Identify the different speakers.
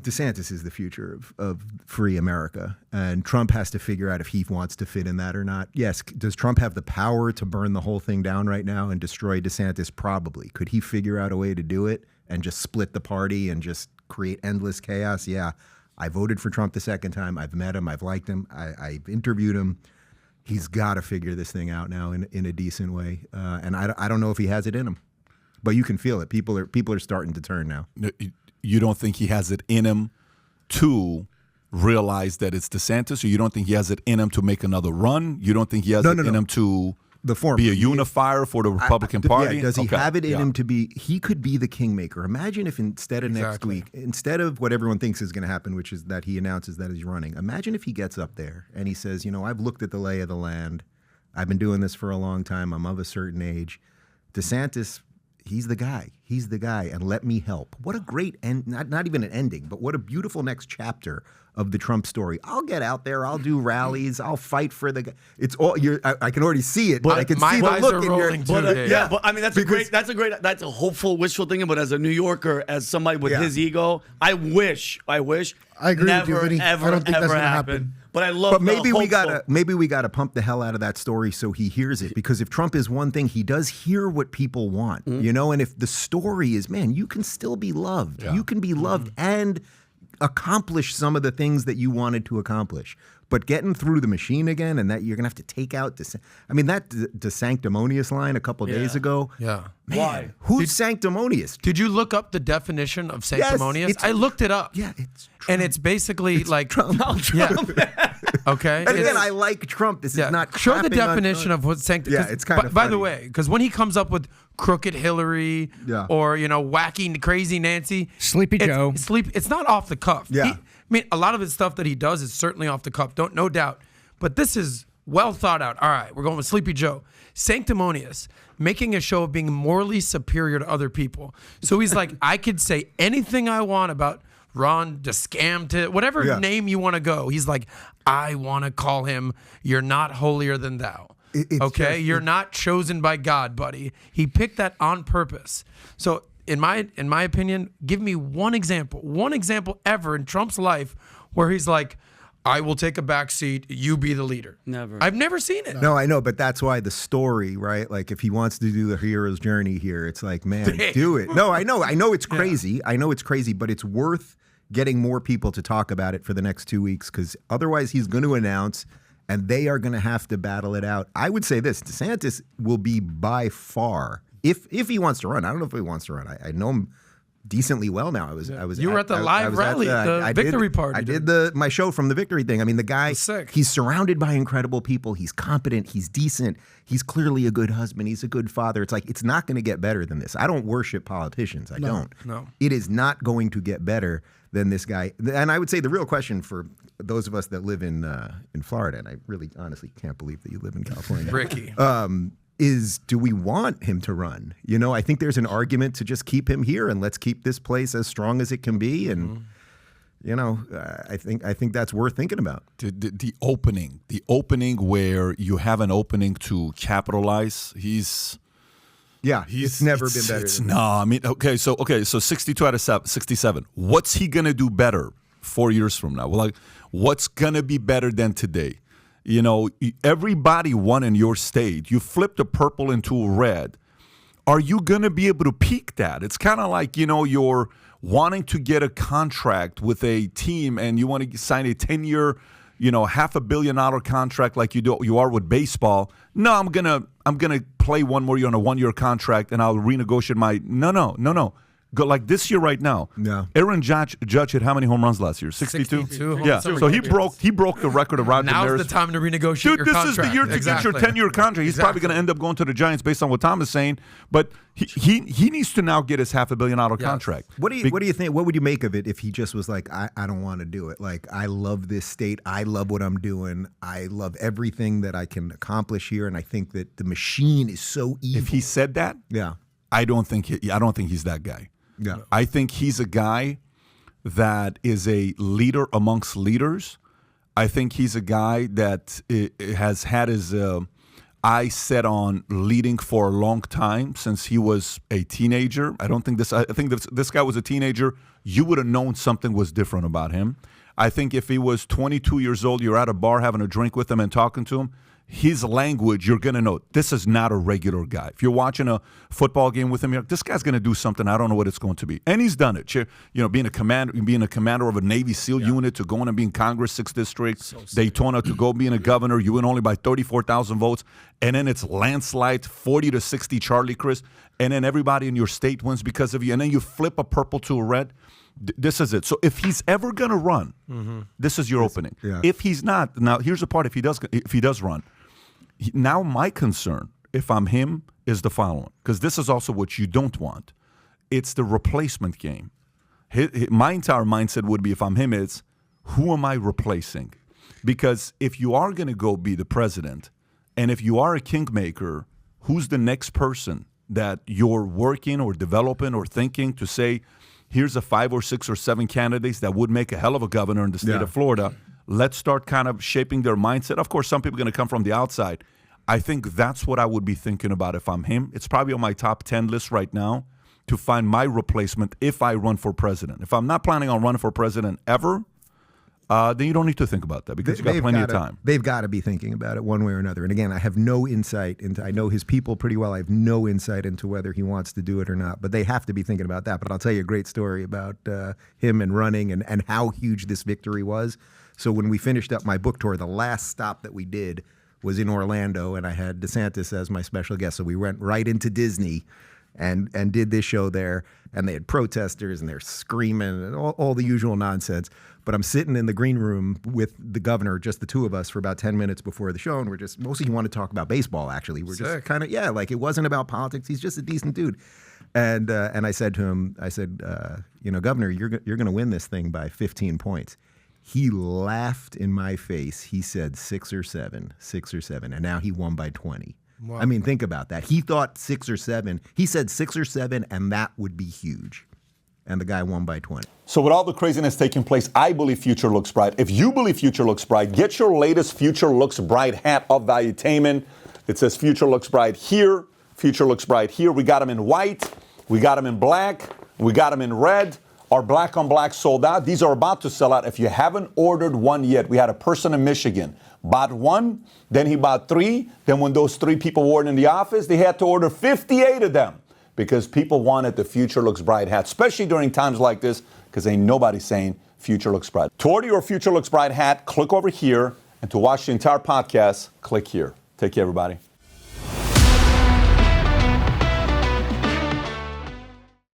Speaker 1: DeSantis is the future of free America, and Trump has to figure out if he wants to fit in that or not. Yes, does Trump have the power to burn the whole thing down right now and destroy DeSantis? Probably. Could he figure out a way to do it and just split the party and just create endless chaos? Yeah, I voted for Trump the second time. I've met him. I've liked him. I've interviewed him. He's got to figure this thing out now in a decent way, and I don't know if he has it in him, but you can feel it. People are starting to turn now.
Speaker 2: You don't think he has it in him to realize that it's DeSantis, or you don't think he has it in him to make another run? You don't think he has it in him to be a unifier for the Republican Party?
Speaker 1: Yeah, does he have it in him to be? He could be the kingmaker. Imagine if instead of next week, instead of what everyone thinks is going to happen, which is that he announces that he's running, imagine if he gets up there and he says, I've looked at the lay of the land. I've been doing this for a long time. I'm of a certain age. DeSantis, he's the guy. He's the guy, and let me help. What a great end, not even an ending, but what a beautiful next chapter of the Trump story. I'll get out there. I'll do rallies. I'll fight for the guy. It's all I can already see it.
Speaker 3: But
Speaker 1: I can see the look in your.
Speaker 3: But I mean, that's a hopeful, wishful thinking. But as a New Yorker, as somebody with his ego, I wish.
Speaker 4: I agree with you, Vinny. I don't think that's going to happen.
Speaker 3: But I love.
Speaker 1: But maybe we gotta pump the hell out of that story so he hears it. Because if Trump is one thing, he does hear what people want, And if the story is, man, you can still be loved. Yeah. You can be loved and accomplish some of the things that you wanted to accomplish. But getting through the machine again, and that you're gonna have to take out that DeSanctimonious line a couple days ago.
Speaker 5: Yeah.
Speaker 1: Man,
Speaker 3: why?
Speaker 1: Who's sanctimonious?
Speaker 5: Did you look up the definition of sanctimonious?
Speaker 1: Yes,
Speaker 5: I looked it up.
Speaker 1: Yeah, it's Trump.
Speaker 5: And it's basically like
Speaker 1: Trump.
Speaker 5: Yeah. Okay.
Speaker 1: And again, I like Trump. This is not
Speaker 5: show the definition of what sanctimonious.
Speaker 1: Yeah, it's kind of
Speaker 5: by the way, because when he comes up with crooked Hillary or wacky crazy Nancy,
Speaker 6: Sleepy Joe,
Speaker 5: it's not off the cuff.
Speaker 1: Yeah.
Speaker 5: I mean, a lot of his stuff that he does is certainly off the cuff, no doubt. But this is well thought out. All right, we're going with Sleepy Joe. Sanctimonious, making a show of being morally superior to other people. So he's like, I could say anything I want about Ron DeSantis, whatever name you want to go. He's like, I want to call him, you're not holier than thou. You're not chosen by God, buddy. He picked that on purpose. So in my opinion, give me one example ever in Trump's life where he's like, I will take a back seat, you be the leader.
Speaker 3: Never.
Speaker 5: I've never seen it.
Speaker 1: No, I know, but that's why the story, right? Like if he wants to do the hero's journey here, it's like, man, do it. No, I know it's crazy. I know it's crazy, but it's worth getting more people to talk about it for the next 2 weeks, because otherwise he's going to announce and they are going to have to battle it out. I would say this, DeSantis will be by far, if he wants to run. I don't know if he wants to run. I know him decently well now.
Speaker 5: You were at the live rally, the victory party.
Speaker 1: I did my show from the victory thing. I mean, the guy, he's surrounded by incredible people. He's competent. He's decent. He's clearly a good husband. He's a good father. It's like, it's not going to get better than this. I don't worship politicians. I don't.
Speaker 5: No.
Speaker 1: It is not going to get better than this guy. And I would say the real question for those of us that live in Florida, and I really honestly can't believe that you live in California.
Speaker 5: Ricky.
Speaker 1: Is do we want him to run? I think there's an argument to just keep him here and let's keep this place as strong as it can be. And I think that's worth thinking about.
Speaker 2: The opening where you have an opening to capitalize. It's
Speaker 1: never been better.
Speaker 2: No, I mean, so 62 out of 67. What's he gonna do better 4 years from now? Well, like, what's gonna be better than today? Everybody won in your state. You flipped a purple into a red. Are you going to be able to peak that? It's kind of like, you're wanting to get a contract with a team and you want to sign a 10-year, $500 million contract like you are with baseball. No, I'm going to play one more year on a 1-year contract and I'll renegotiate my No. Go like this year right now.
Speaker 1: Yeah.
Speaker 2: Aaron Judge hit how many home runs last year? 62? Yeah. So he broke the record of Roger Maris.
Speaker 5: Now's the time to renegotiate your contract.
Speaker 2: This is the year to get your 10-year contract. He's probably going to end up going to the Giants based on what Tom is saying. But he needs to now get his $500 million contract.
Speaker 1: What do you think? What would you make of it if he just was like, I don't want to do it? Like, I love this state. I love what I'm doing. I love everything that I can accomplish here. And I think that the machine is so evil.
Speaker 2: If he said that, I don't think he's that guy.
Speaker 1: Yeah.
Speaker 2: I think he's a guy that is a leader amongst leaders. I think he's a guy that has had his I set on leading for a long time since he was a teenager. I think this guy was a teenager. You would have known something was different about him. I think if he was 22 years old, you're at a bar having a drink with him and talking to him, his language, you're going to know this is not a regular guy. If you're watching a football game with him, you're like, this guy's going to do something. I don't know what it's going to be. And he's done it. Being a commander of a Navy SEAL unit, to going and being Congress 6th District, Daytona, to go being a governor. You win only by 34,000 votes. And then it's landslide, 40-60 Charlie Chris. And then everybody in your state wins because of you. And then you flip a purple to a red. This is it. So if he's ever going to run, this is your opening. Yeah. If he's not, now here's the part. If he does run, now my concern, if I'm him, is the following, because this is also what you don't want. It's the replacement game. My entire mindset would be, if I'm him, is who am I replacing? Because if you are going to go be the president, and if you are a kingmaker, who's the next person that you're working or developing or thinking to say, here's a 5 or 6 or 7 candidates that would make a hell of a governor in the state of Florida. Let's start kind of shaping their mindset. Of course, some people are going to come from the outside. I think that's what I would be thinking about if I'm him. It's probably on my top 10 list right now to find my replacement if I run for president. If I'm not planning on running for president ever, then you don't need to think about that, because you've got plenty of time.
Speaker 1: They've got to be thinking about it one way or another. And again, I have no insight into, I know his people pretty well. I have no insight into whether he wants to do it or not, but they have to be thinking about that. But I'll tell you a great story about him and running and how huge this victory was. So when we finished up my book tour, the last stop that we did was in Orlando, and I had DeSantis as my special guest. So we went right into Disney and did this show there, and they had protesters and they're screaming and all the usual nonsense. But I'm sitting in the green room with the governor, just the two of us, for about 10 minutes before the show, and we're just, mostly he wanted to talk about baseball, actually. We're just kind of, like it wasn't about politics. He's just a decent dude. And I said to him, Governor, you're going to win this thing by 15 points. He laughed in my face. He said 6 or 7, and now he won by 20. Wow. I mean, think about that. He thought 6 or 7. He said 6 or 7, and that would be huge. And the guy won by 20.
Speaker 2: So with all the craziness taking place, I believe future looks bright. If you believe future looks bright, get your latest Future Looks Bright hat of Valuetainment. It says Future Looks Bright here, Future Looks Bright here. We got them in white, we got them in black, we got them in red. Our black on black sold out. These are about to sell out. If you haven't ordered one yet, we had a person in Michigan, bought 1, then he bought 3. Then when those 3 people weren't in the office, they had to order 58 of them, because people wanted the Future Looks Bright hat, especially during times like this, because ain't nobody saying Future Looks Bright. To order your Future Looks Bright hat, click over here. And to watch the entire podcast, click here. Take care, everybody.